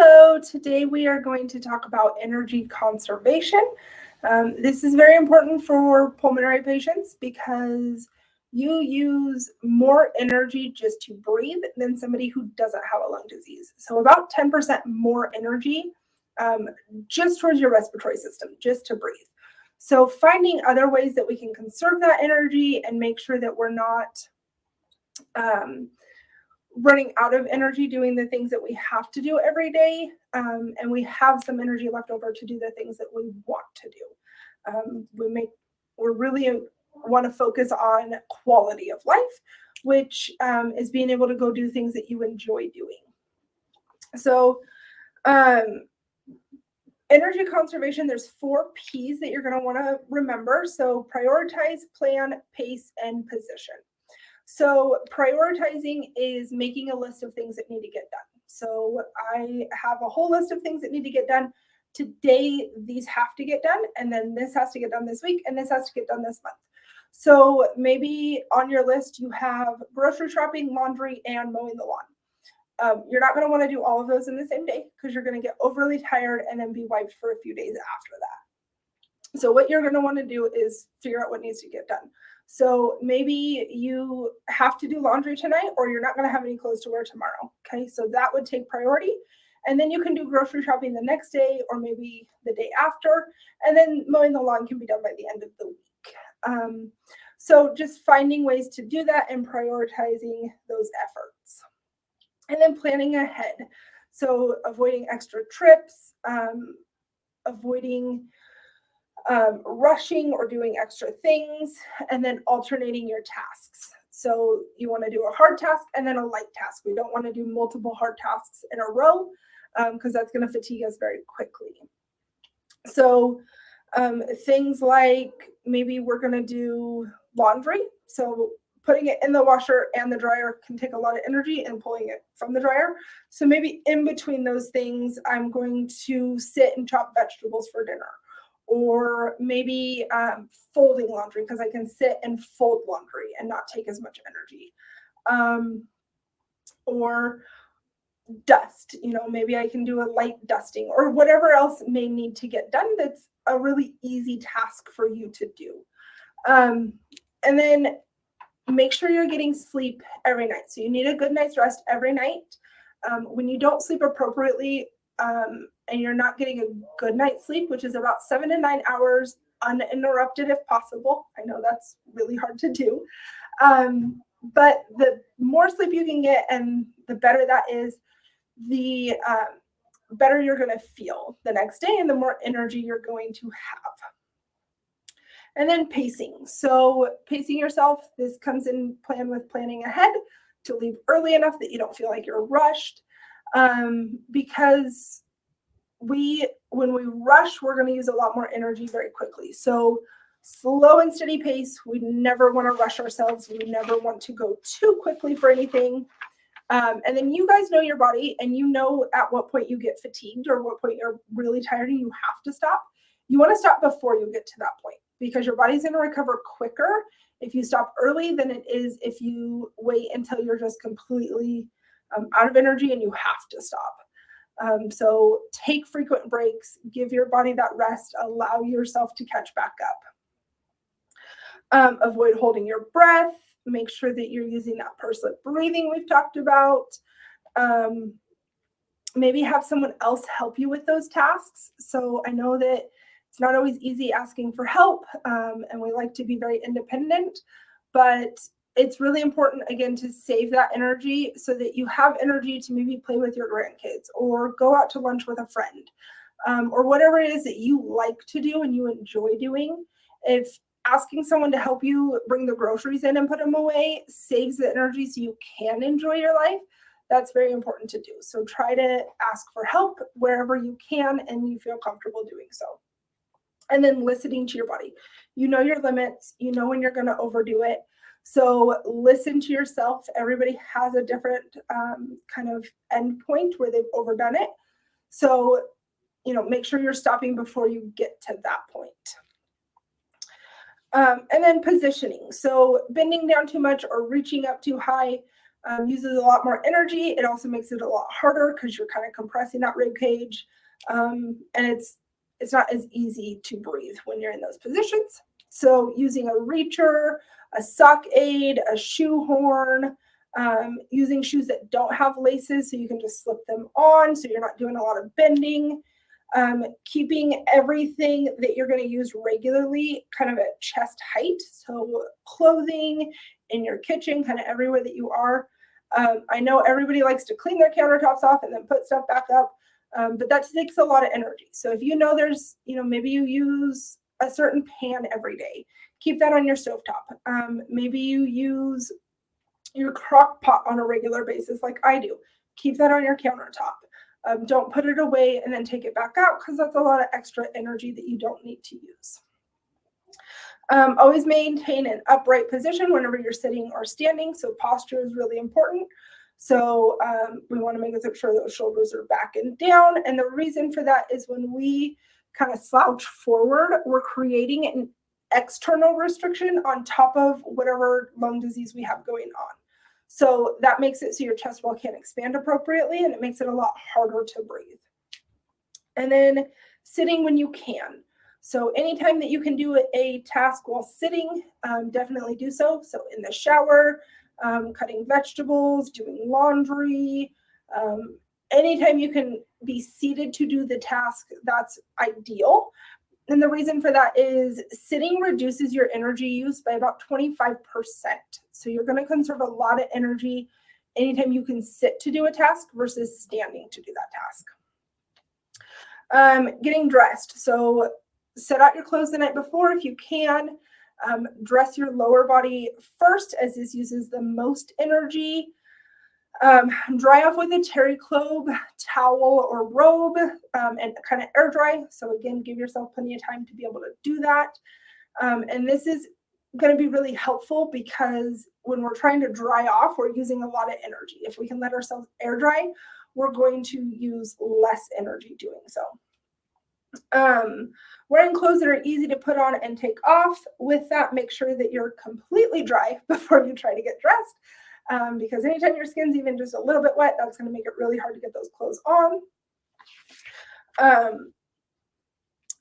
Hello, today we are going to talk about energy conservation. This is very important for pulmonary patients because you use more energy just to breathe than somebody who doesn't have a lung disease. So about 10% more energy just towards your respiratory system, just to breathe. So finding other ways that we can conserve that energy and make sure that we're not running out of energy doing the things that we have to do every day, and we have some energy left over to do the things that we want to do. We really want to focus on quality of life, which is being able to go do things that you enjoy doing. So energy conservation, there's 4 P's that you're going to want to remember. So prioritize, plan, pace, and position. So prioritizing is making a list of things that need to get done. So I have a whole list of things that need to get done. Today, these have to get done, and then this has to get done this week, and this has to get done this month. So maybe on your list, you have grocery shopping, laundry, and mowing the lawn. You're not going to want to do all of those in the same day because you're going to get overly tired and then be wiped for a few days after that. So what you're going to want to do is figure out what needs to get done. So maybe you have to do laundry tonight, or you're not going to have any clothes to wear tomorrow. Okay, so that would take priority. And then you can do grocery shopping the next day or maybe the day after. And then mowing the lawn can be done by the end of the week. So just finding ways to do that and prioritizing those efforts. And then planning ahead. So avoiding extra trips, avoiding rushing or doing extra things, and then alternating your tasks. So you want to do a hard task and then a light task. We don't want to do multiple hard tasks in a row because that's going to fatigue us very quickly. So things like maybe we're going to do laundry. So putting it in the washer and the dryer can take a lot of energy, and pulling it from the dryer. So maybe in between those things, I'm going to sit and chop vegetables for dinner. Or maybe folding laundry because I can sit and fold laundry and not take as much energy. Or dust, maybe I can do a light dusting or whatever else may need to get done that's a really easy task for you to do. And then make sure you're getting sleep every night. So you need a good night's rest every night. When you don't sleep appropriately, and you're not getting a good night's sleep, which is about 7 to 9 hours uninterrupted if possible. I know that's really hard to do. But the more sleep you can get and the better that is, the better you're going to feel the next day and the more energy you're going to have. And then pacing. So pacing yourself, this comes in plan with planning ahead to leave early enough that you don't feel like you're rushed. Because when we rush, we're going to use a lot more energy very quickly. So slow and steady pace. We never want to rush ourselves. We never want to go too quickly for anything. And then you guys know your body, and you know at what point you get fatigued or what point you're really tired and you have to stop. You want to stop before you get to that point because your body's going to recover quicker if you stop early than it is if you wait until you're just completely out of energy and you have to stop. So take frequent breaks, give your body that rest, allow yourself to catch back up. Avoid holding your breath, make sure that you're using that pursed lip breathing we've talked about. Maybe have someone else help you with those tasks. So I know that it's not always easy asking for help, and we like to be very independent, but it's really important, again, to save that energy so that you have energy to maybe play with your grandkids or go out to lunch with a friend, or whatever it is that you like to do and you enjoy doing. If asking someone to help you bring the groceries in and put them away saves the energy so you can enjoy your life, that's very important to do. So try to ask for help wherever you can and you feel comfortable doing so. And then listening to your body. You know your limits. You know when you're going to overdo it. So listen to yourself. Everybody has a different kind of end point where they've overdone it. So, make sure you're stopping before you get to that point. And then positioning. So bending down too much or reaching up too high. Uses a lot more energy. It also makes it a lot harder because you're kind of compressing that rib cage. And it's not as easy to breathe when you're in those positions. So using a reacher, a sock aid, a shoehorn, using shoes that don't have laces so you can just slip them on so you're not doing a lot of bending. Keeping everything that you're going to use regularly kind of at chest height. So clothing, in your kitchen, kind of everywhere that you are. I know everybody likes to clean their countertops off and then put stuff back up, but that takes a lot of energy. So if you know there's, maybe you use a certain pan every day, keep that on your stovetop. Maybe you use your crock pot on a regular basis like I do. Keep that on your countertop. Don't put it away and then take it back out because that's a lot of extra energy that you don't need to use. Always maintain an upright position whenever you're sitting or standing. So posture is really important. So we want to make sure those shoulders are back and down. And the reason for that is when we kind of slouch forward, we're creating an external restriction on top of whatever lung disease we have going on. So that makes it so your chest wall can't expand appropriately, and it makes it a lot harder to breathe. And then sitting when you can. So anytime that you can do a task while sitting, definitely do so. So in the shower, cutting vegetables, doing laundry, anytime you can be seated to do the task, that's ideal. And the reason for that is sitting reduces your energy use by about 25%. So you're going to conserve a lot of energy anytime you can sit to do a task versus standing to do that task. Getting dressed. So set out your clothes the night before if you can. Dress your lower body first, as this uses the most energy. Dry off with a terry cloth, towel, or robe, and kind of air dry. So again, give yourself plenty of time to be able to do that. And this is going to be really helpful because when we're trying to dry off, we're using a lot of energy. If we can let ourselves air dry, we're going to use less energy doing so. Wearing clothes that are easy to put on and take off. With that, make sure that you're completely dry before you try to get dressed. Because anytime your skin's even just a little bit wet, that's going to make it really hard to get those clothes on.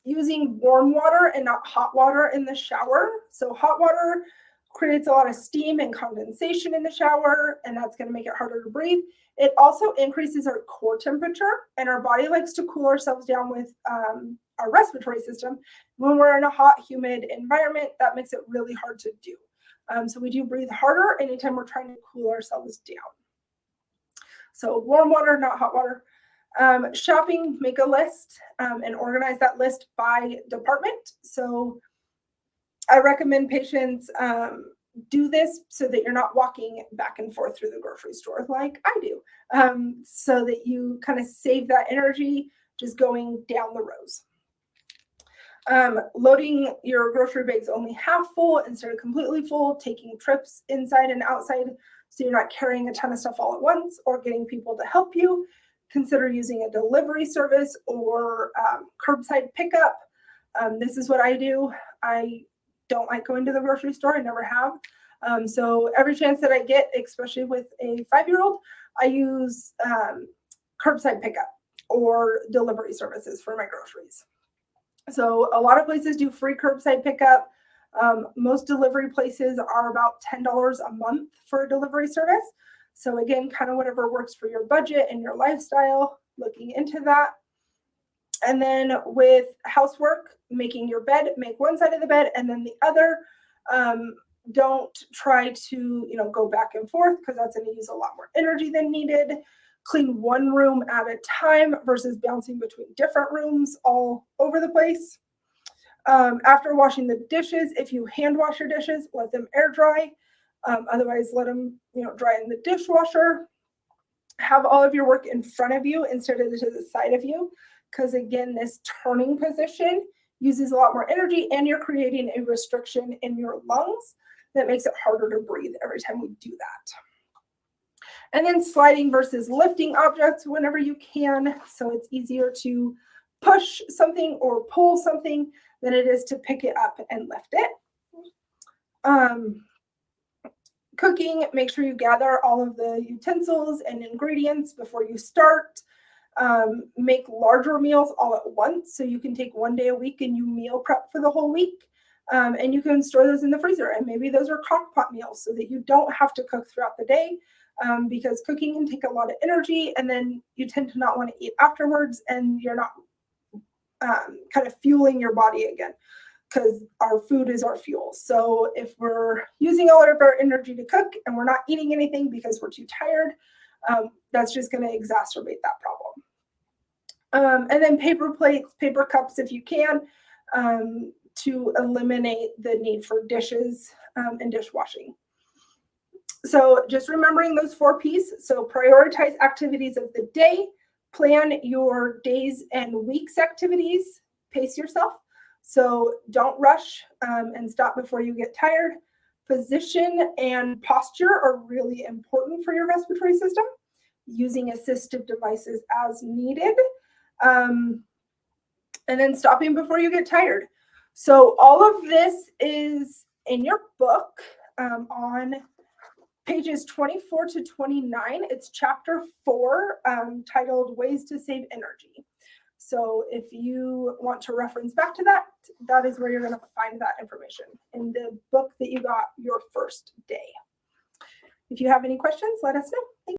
Using warm water and not hot water in the shower. So hot water creates a lot of steam and condensation in the shower, and that's going to make it harder to breathe. It also increases our core temperature, and our body likes to cool ourselves down with our respiratory system. When we're in a hot, humid environment, that makes it really hard to do. So we do breathe harder anytime we're trying to cool ourselves down. So warm water, not hot water. Shopping, make a list and organize that list by department. So I recommend patients do this so that you're not walking back and forth through the grocery store like I do, so that you kind of save that energy just going down the rows. Loading your grocery bags only half full instead of completely full, taking trips inside and outside so you're not carrying a ton of stuff all at once or getting people to help you. Consider using a delivery service or curbside pickup. This is what I do. I don't like going to the grocery store. I never have. So every chance that I get, especially with a 5-year-old, I use curbside pickup or delivery services for my groceries. So a lot of places do free curbside pickup. Most delivery places are about $10 a month for a delivery service. So again, kind of whatever works for your budget and your lifestyle, looking into that. And then with housework, making your bed, make one side of the bed and then the other. Don't try to, go back and forth because that's going to use a lot more energy than needed. Clean one room at a time versus bouncing between different rooms all over the place. After washing the dishes, if you hand wash your dishes, let them air dry. Otherwise, let them, dry in the dishwasher. Have all of your work in front of you instead of to the side of you, because again, this turning position uses a lot more energy, and you're creating a restriction in your lungs that makes it harder to breathe every time we do that. And then sliding versus lifting objects whenever you can. So it's easier to push something or pull something than it is to pick it up and lift it. cooking, make sure you gather all of the utensils and ingredients before you start. Make larger meals all at once, so you can take one day a week and you meal prep for the whole week. And you can store those in the freezer, and maybe those are crock pot meals so that you don't have to cook throughout the day, because cooking can take a lot of energy, and then you tend to not want to eat afterwards, and you're not kind of fueling your body again, because our food is our fuel. So if we're using all of our energy to cook and we're not eating anything because we're too tired, that's just going to exacerbate that problem. And then paper plates, paper cups if you can, to eliminate the need for dishes and dishwashing. So just remembering those 4 P's. So prioritize activities of the day, plan your days and weeks activities, pace yourself. So don't rush and stop before you get tired. Position and posture are really important for your respiratory system. Using assistive devices as needed. And then stopping before you get tired. So all of this is in your book on pages 24 to 29. It's chapter 4, titled Ways to Save Energy. So if you want to reference back to that, that is where you're going to find that information in the book that you got your first day. If you have any questions, let us know. Thank you.